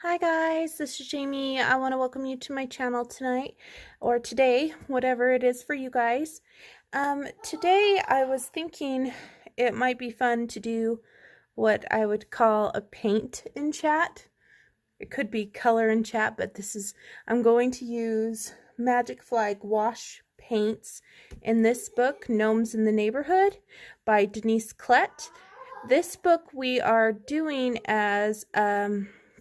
Hi guys, this is Jamie. I want to welcome you to my channel tonight, or today, whatever it is for you guys. Today I was thinking it might be fun to do what I would call a paint in chat. It could be color in chat, but I'm going to use Magicfly gouache paints in this book, Gnomes in the Neighborhood by Denise Klett. This book we are doing as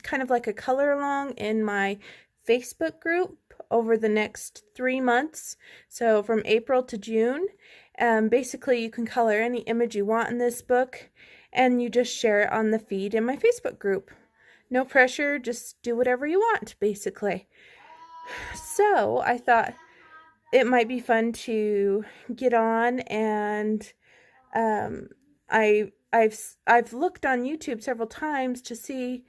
kind of like a color along in my Facebook group over the next 3 months, so from April to June. Basically you can color any image you want in this book and you just share it on the feed in my Facebook group. No pressure, just do whatever you want, basically. So I thought it might be fun to get on, and I've looked on YouTube several times to see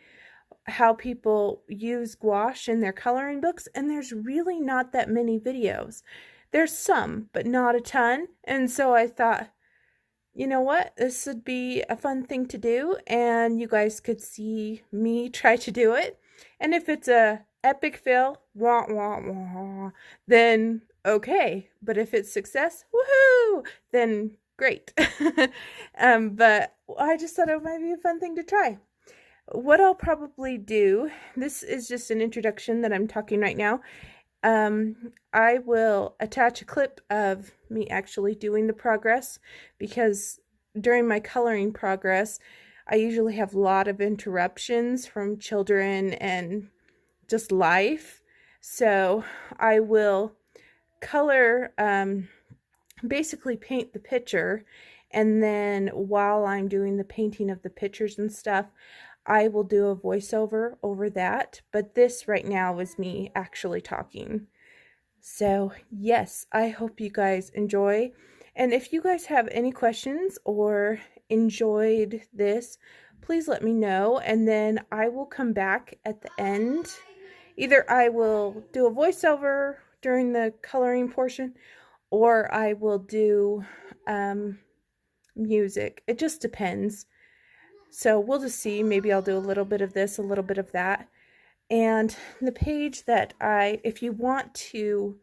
how people use gouache in their coloring books, and there's really not that many videos. There's some, but not a ton. And so I thought, you know what, this would be a fun thing to do, and you guys could see me try to do it. And if it's a epic fail, wah wah wah, then okay. But if it's success, woohoo, then great. But I just thought it might be a fun thing to try. What I'll probably do, this is just an introduction that I'm talking right now. I will attach a clip of me actually doing the progress, because during my coloring progress, I usually have a lot of interruptions from children and just life. So I will color, basically paint the picture, and then while I'm doing the painting of the pictures and stuff, I will do a voiceover over that. But this right now is me actually talking. So yes, I hope you guys enjoy. And if you guys have any questions or enjoyed this, please let me know, and then I will come back at the end. Either I will do a voiceover during the coloring portion, or I will do music. It just depends. So we'll just see. Maybe I'll do a little bit of this, a little bit of that. And the page that if you want to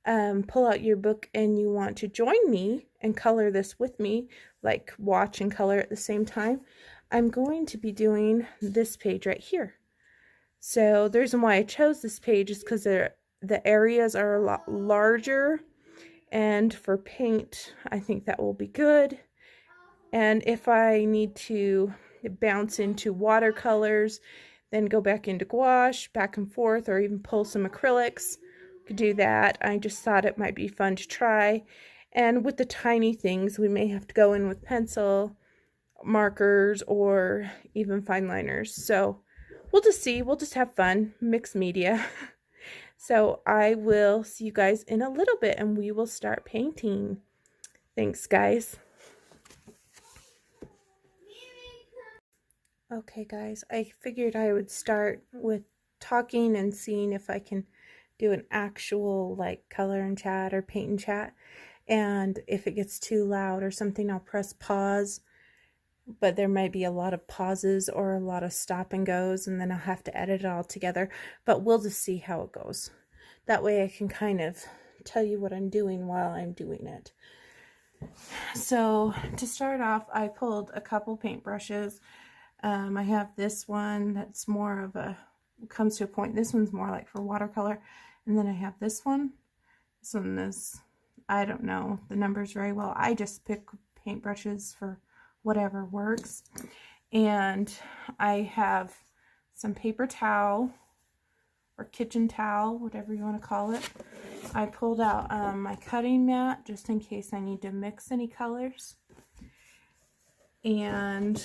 pull out your book and you want to join me and color this with me, like watch and color at the same time, I'm going to be doing this page right here. So the reason why I chose this page is because the areas are a lot larger, and for paint, I think that will be good. And if I need to bounce into watercolors, then go back into gouache, back and forth, or even pull some acrylics, could do that. I just thought it might be fun to try. And with the tiny things, we may have to go in with pencil, markers, or even fine liners. So we'll just see. We'll just have fun. Mixed media. So I will see you guys in a little bit, and we will start painting. Thanks, guys. Okay, guys, I figured I would start with talking and seeing if I can do an actual like color and chat or paint and chat. And if it gets too loud or something, I'll press pause. But there might be a lot of pauses or a lot of stop and goes, and then I'll have to edit it all together. But we'll just see how it goes. That way I can kind of tell you what I'm doing while I'm doing it. So to start off, I pulled a couple paintbrushes. I have this one that's more of a, comes to a point. This one's more like for watercolor. And then I have this one. This one is, I don't know the numbers very well. I just pick paintbrushes for whatever works. And I have some paper towel or kitchen towel, whatever you want to call it. I pulled out my cutting mat just in case I need to mix any colors. And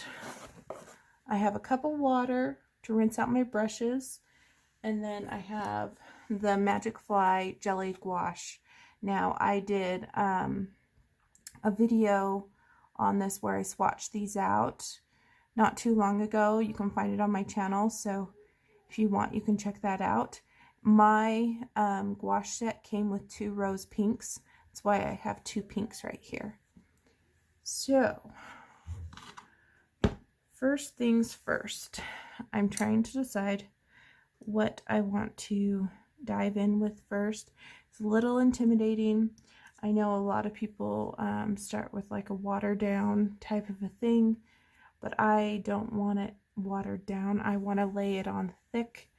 I have a cup of water to rinse out my brushes, and then I have the Magicfly jelly gouache. Now I did a video on this where I swatched these out not too long ago. You can find it on my channel, so if you want you can check that out. My gouache set came with 2 rose pinks. That's why I have 2 pinks right here. So first things first, I'm trying to decide what I want to dive in with first. It's a little intimidating. I know a lot of people start with like a watered down type of a thing, but I don't want it watered down. I want to lay it on thick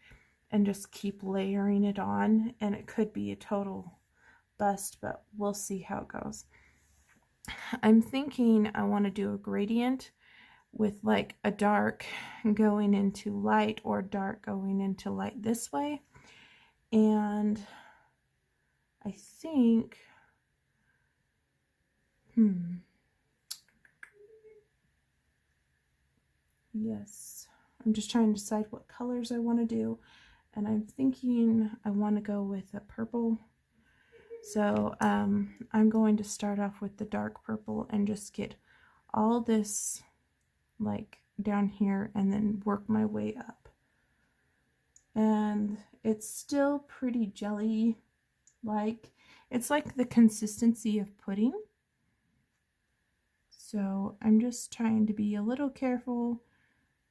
and just keep layering it on, and it could be a total bust, but we'll see how it goes. I'm thinking I want to do a gradient with like a dark going into light or dark going into light this way. And I think, yes, I'm just trying to decide what colors I want to do. And I'm thinking I want to go with a purple. So I'm going to start off with the dark purple and just get all this like down here and then work my way up. And it's still pretty jelly like. It's like the consistency of pudding. So I'm just trying to be a little careful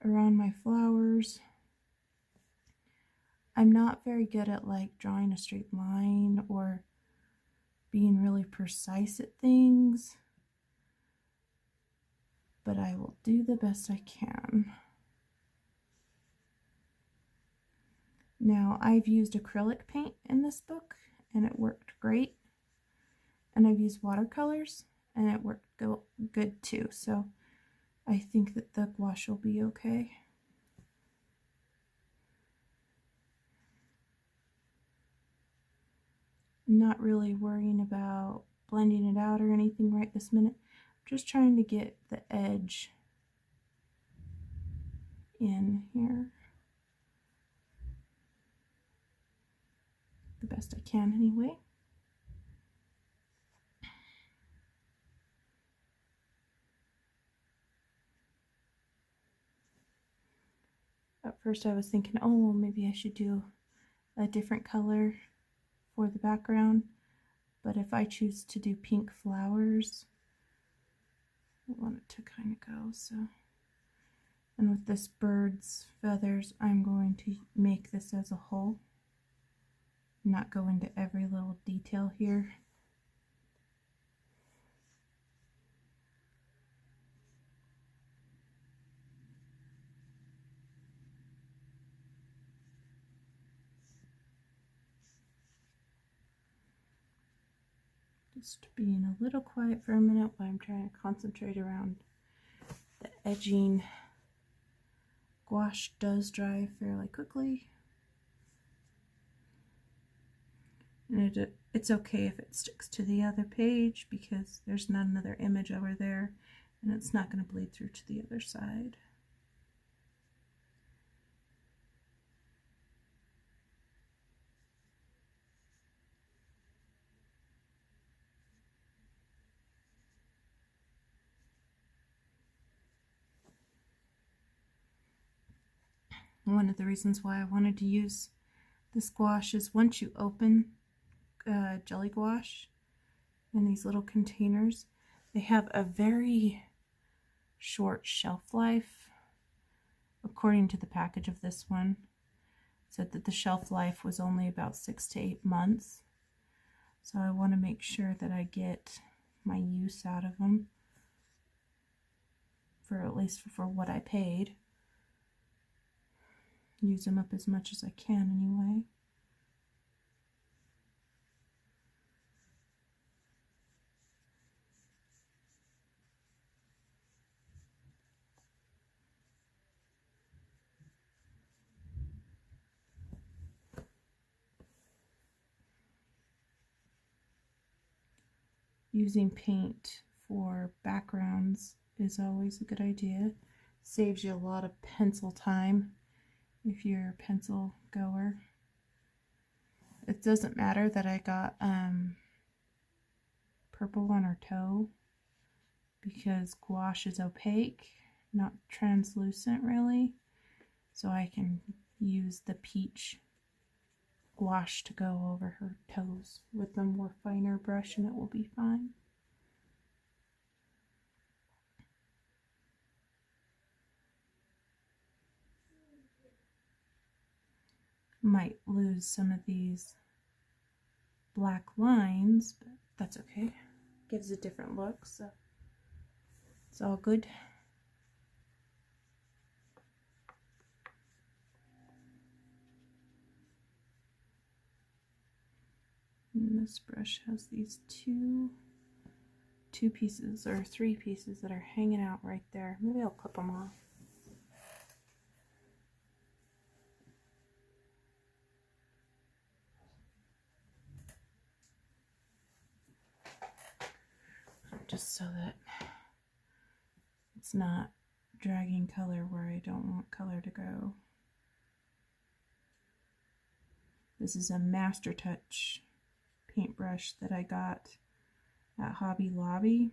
around my flowers. I'm not very good at like drawing a straight line or being really precise at things, but I will do the best I can. Now, I've used acrylic paint in this book and it worked great. And I've used watercolors and it worked good too. So I think that the gouache will be okay. I'm not really worrying about blending it out or anything right this minute. I'm just trying to get the edge in here the best I can anyway. At first I was thinking, oh, well, maybe I should do a different color for the background, but if I choose to do pink flowers, I want it to kind of go. So, and with this bird's feathers, I'm going to make this as a whole, not go into every little detail here. Just being a little quiet for a minute while I'm trying to concentrate around the edging. Gouache does dry fairly quickly, and it's okay if it sticks to the other page because there's not another image over there and it's not going to bleed through to the other side. One of the reasons why I wanted to use this gouache is once you open jelly gouache in these little containers, they have a very short shelf life. According to the package of this one, it said that the shelf life was only about 6 to 8 months. So I want to make sure that I get my use out of them, for at least for what I paid. Use them up as much as I can anyway. Using paint for backgrounds is always a good idea. Saves you a lot of pencil time if you're a pencil goer. It doesn't matter that I got purple on her toe because gouache is opaque, not translucent really. So I can use the peach gouache to go over her toes with a more finer brush and it will be fine. Might lose some of these black lines, but that's okay. Gives a different look, so it's all good. And this brush has these two pieces or 3 pieces that are hanging out right there. Maybe I'll clip them off. Just so that it's not dragging color where I don't want color to go. This is a Master Touch paintbrush that I got at Hobby Lobby.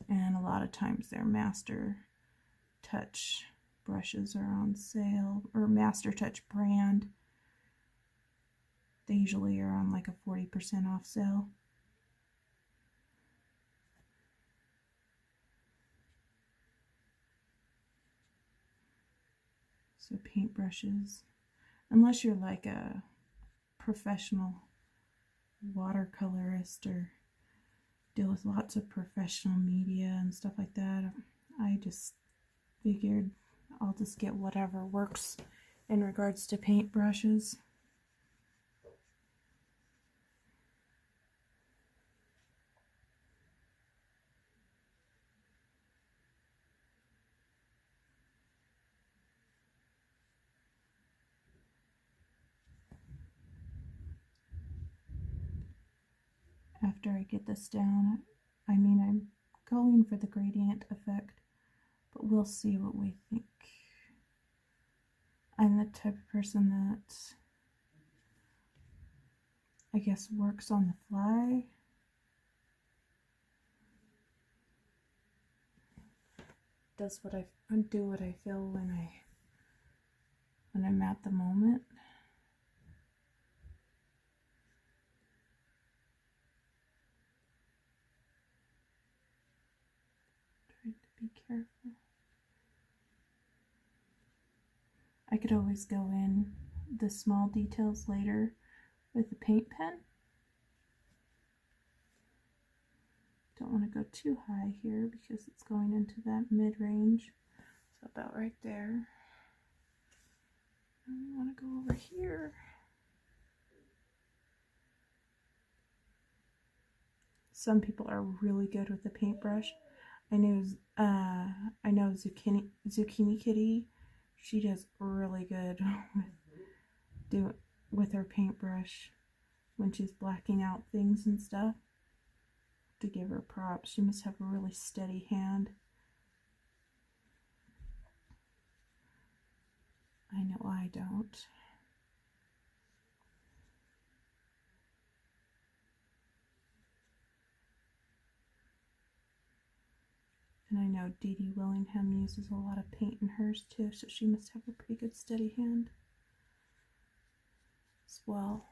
And a lot of times their Master Touch brushes are on sale, or Master Touch brand. They usually are on like a 40% off sale. So paintbrushes, unless you're like a professional watercolorist or deal with lots of professional media and stuff like that, I just figured I'll just get whatever works in regards to paintbrushes. After I get this down, I mean, I'm going for the gradient effect, but we'll see what we think. I'm the type of person that, I guess, works on the fly. Does what I do what I feel when I'm at the moment. Trying to be careful. I could always go in the small details later with a paint pen. Don't want to go too high here because it's going into that mid-range. So about right there. And we want to go over here. Some people are really good with the paintbrush. I know Zucchini Kitty. She does really good with her paintbrush when she's blacking out things and stuff. To give her props, she must have a really steady hand. I know I don't. And I know Dee Dee Willingham uses a lot of paint in hers too, so she must have a pretty good steady hand as well.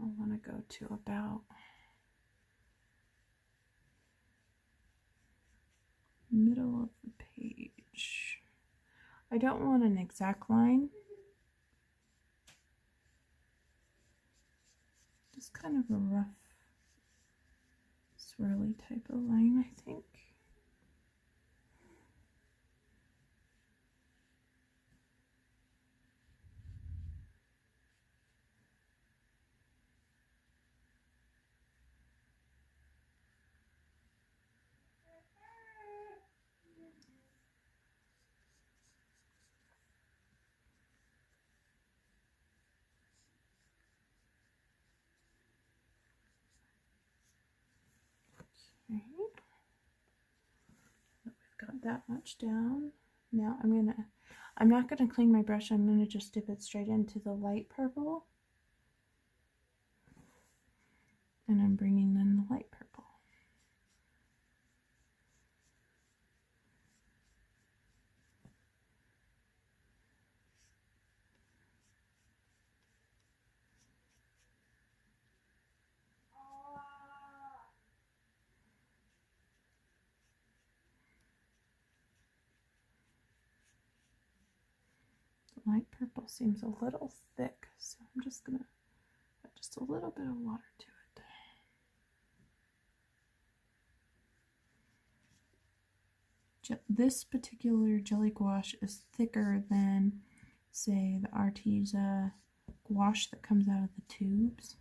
I want to go to about middle of the page. I don't want an exact line. Just kind of a rough, swirly type of line, I think. Okay. We've got that much down. Now I'm not gonna clean my brush, I'm gonna just dip it straight into the light purple. And I'm bringing in the light purple. light purple seems a little thick, so I'm just gonna add just a little bit of water to it. This particular jelly gouache is thicker than, say, the Arteza gouache that comes out of the tubes.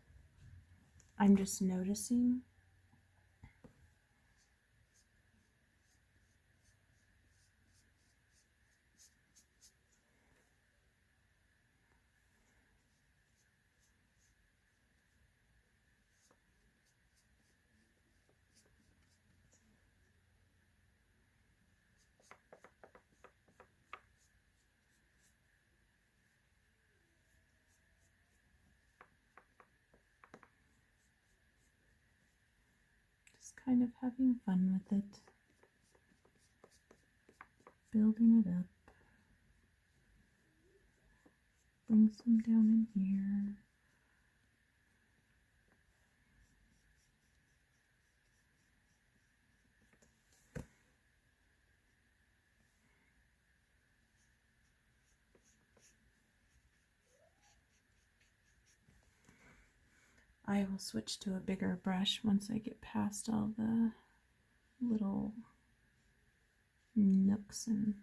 I'm just noticing. Kind of having fun with it, building it up, bring some down in here. I will switch to a bigger brush once I get past all the little nooks and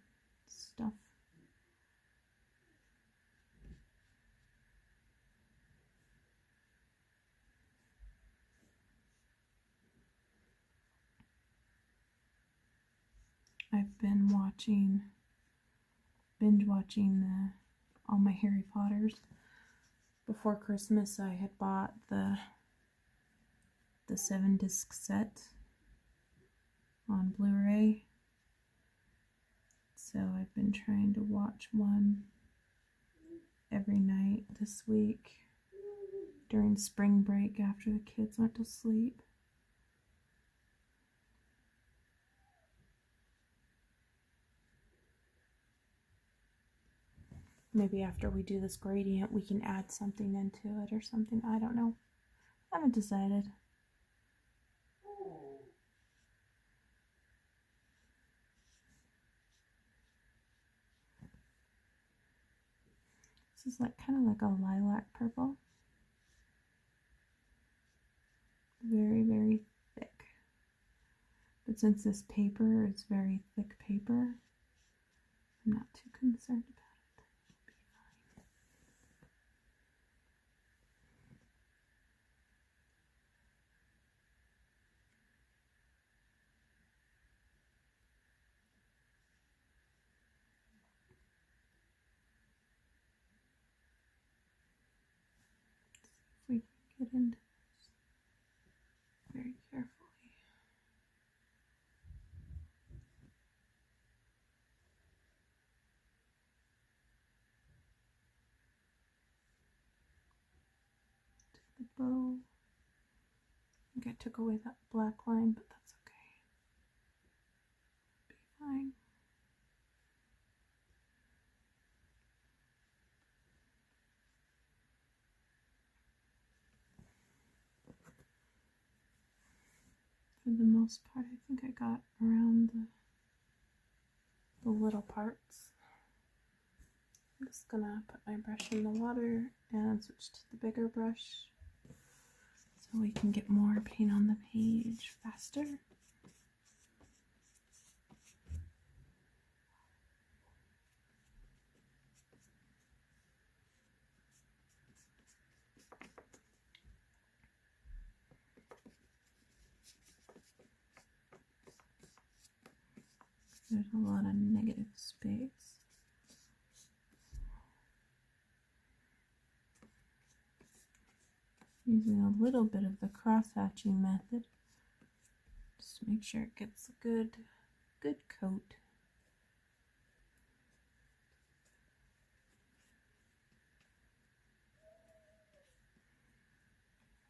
stuff. I've been binge watching all my Harry Potters. Before Christmas, I had bought the 7-disc set on Blu-ray, so I've been trying to watch one every night this week during spring break after the kids went to sleep. Maybe after we do this gradient, we can add something into it or something. I don't know. I haven't decided. This is like kind of like a lilac purple. Very, very thick. But since this paper is very thick paper, I'm not too concerned about it. We can get into this very carefully. To the bow. I think I took away that black line, but that's okay. Be fine. For the most part, I think I got around the little parts. I'm just gonna put my brush in the water and switch to the bigger brush so we can get more paint on the page faster. There's a lot of negative space. Using a little bit of the cross-hatching method, just to make sure it gets a good coat.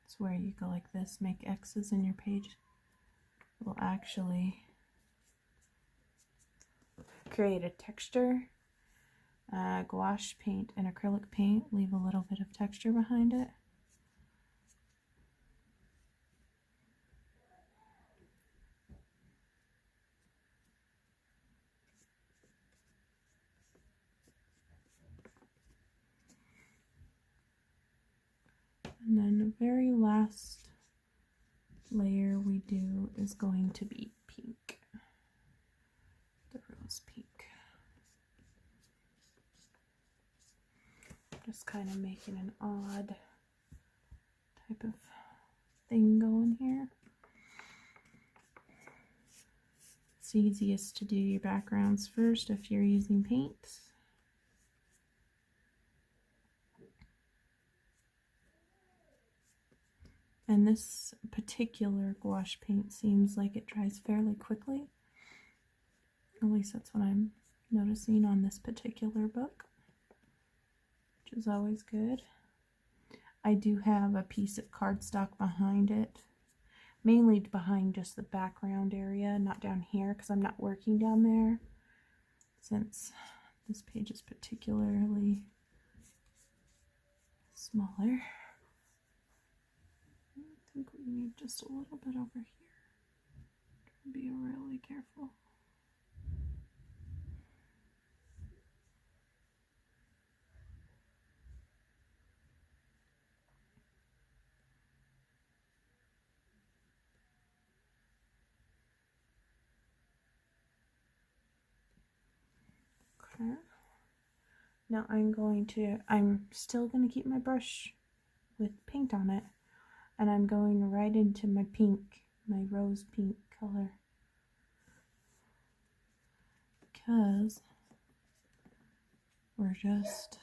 It's where you go like this, make X's in your page. It will actually create a texture. Gouache paint and acrylic paint leave a little bit of texture behind it. very last layer we do is going to be pink, the rose pink. Just kind of making an odd type of thing going here. It's easiest to do your backgrounds first if you're using paints. And this particular gouache paint seems like it dries fairly quickly. At least that's what I'm noticing on this particular book, which is always good. I do have a piece of cardstock behind it, mainly behind just the background area, not down here because I'm not working down there, since this page is particularly smaller. I think we need just a little bit over here. Be really careful. Okay. Now I'm still going to keep my brush with paint on it, and I'm going right into my pink, my rose pink color, because we're just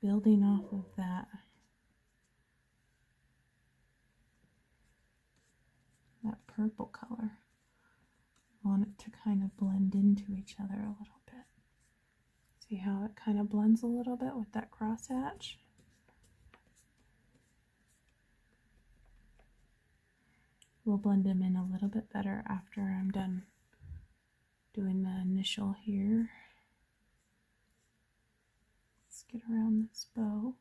building off of that purple color. I want it to kind of blend into each other a little bit. See how it kind of blends a little bit with that crosshatch? We'll blend them in a little bit better after I'm done doing the initial here. Let's get around this bow.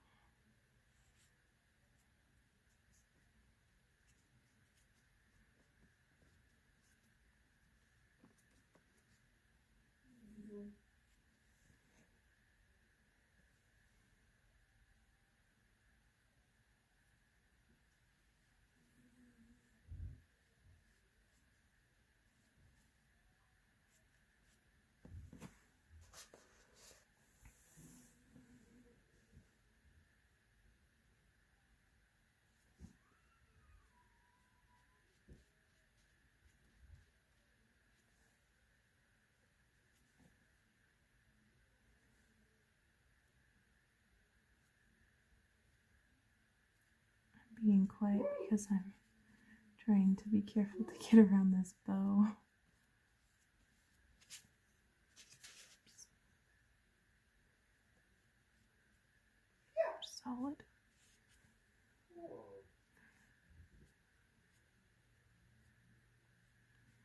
Being quiet because I'm trying to be careful to get around this bow. Solid.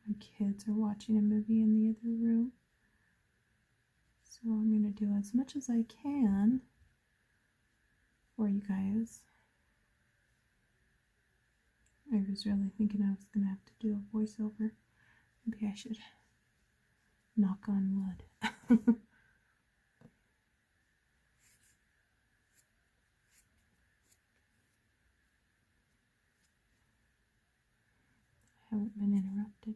My kids are watching a movie in the other room, so I'm going to do as much as I can for you guys. I was really thinking I was going to have to do a voiceover. Maybe I should knock on wood. I haven't been interrupted.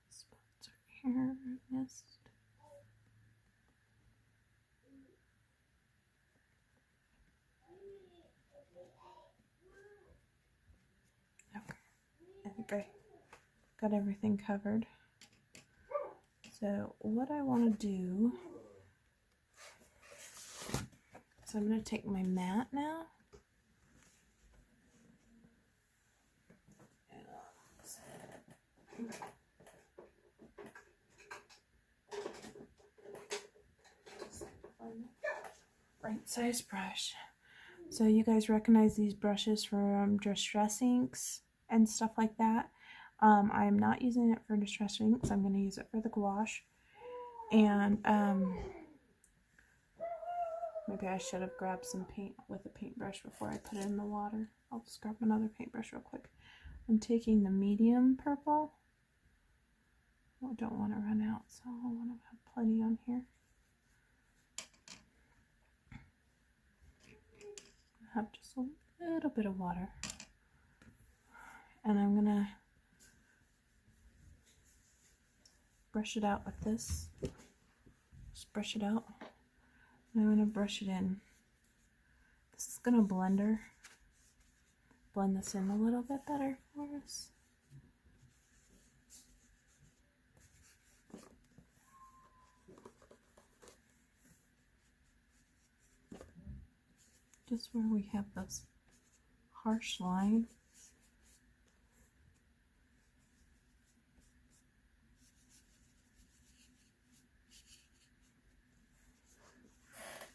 Spots right here, missed. Okay, I think I got everything covered. So what I want to do is I'm going to take my mat now. Right size brush. So you guys recognize these brushes for distress inks and stuff like that. I'm not using it for distress inks. I'm going to use it for the gouache. And maybe I should have grabbed some paint with a paintbrush before I put it in the water. I'll just grab another paintbrush real quick. I'm taking the medium purple. I don't want to run out, so I want to have plenty on here. I have just a little bit of water. And I'm going to brush it out with this. Just brush it out. And I'm going to brush it in. This is going to blend this in a little bit better for us. Just where we have those harsh lines.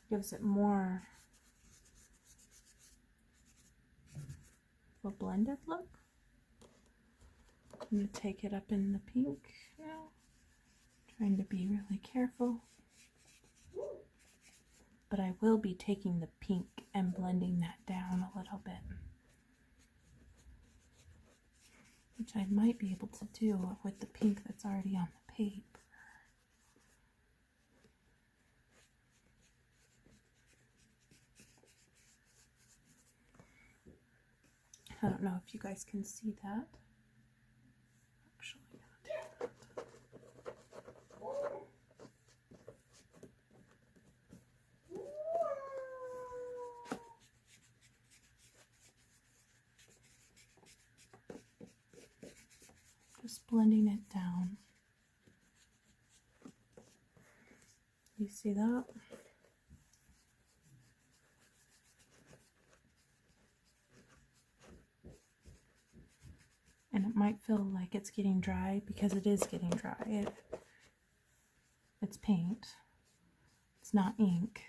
Gives it more of a blended look. I'm going to take it up in the pink now. Trying to be really careful. But I will be taking the pink and blending that down a little bit. Which I might be able to do with the pink that's already on the paper. I don't know if you guys can see that. Actually, I'm gonna do that. Just blending it down. You see that? And it might feel like it's getting dry because it is getting dry. It's paint. It's not ink.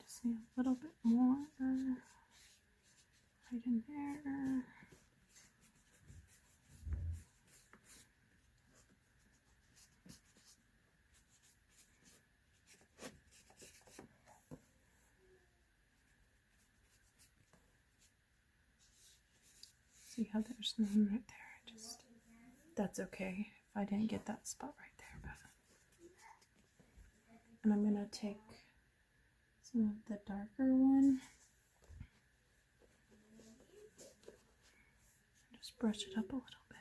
Just need a little bit more right in there. See how there's none right there? Just that's okay if I didn't get that spot right there. But and I'm gonna take some of the darker one. Just brush it up a little bit.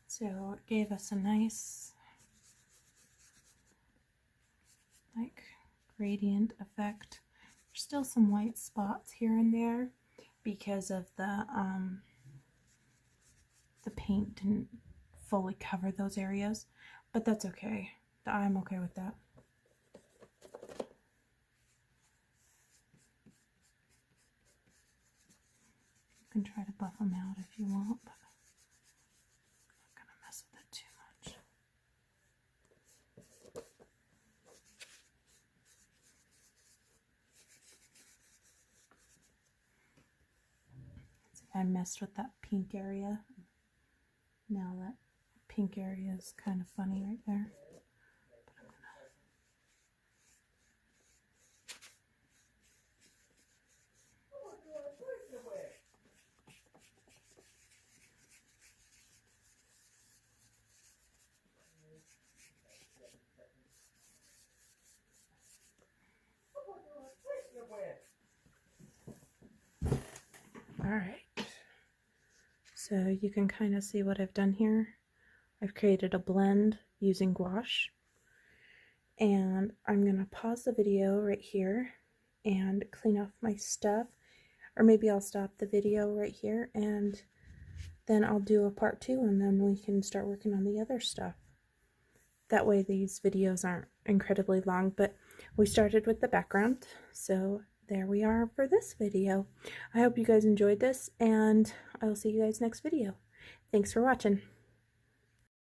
So it gave us a nice like gradient effect. There's still some white spots here and there because of the paint didn't fully cover those areas, but that's okay. I'm okay with that. You can try to buff them out if you want, but I'm not gonna mess with it too much. See, I messed with that pink area. Now that pink area is kind of funny right there. But I'm gonna... All right. So you can kind of see what I've done here. I've created a blend using gouache, and I'm going to pause the video right here and clean off my stuff, or maybe I'll stop the video right here and then I'll do a part 2 and then we can start working on the other stuff. that way these videos aren't incredibly long, but we started with the background, so there we are for this video. I hope you guys enjoyed this, and I will see you guys next video. Thanks for watching.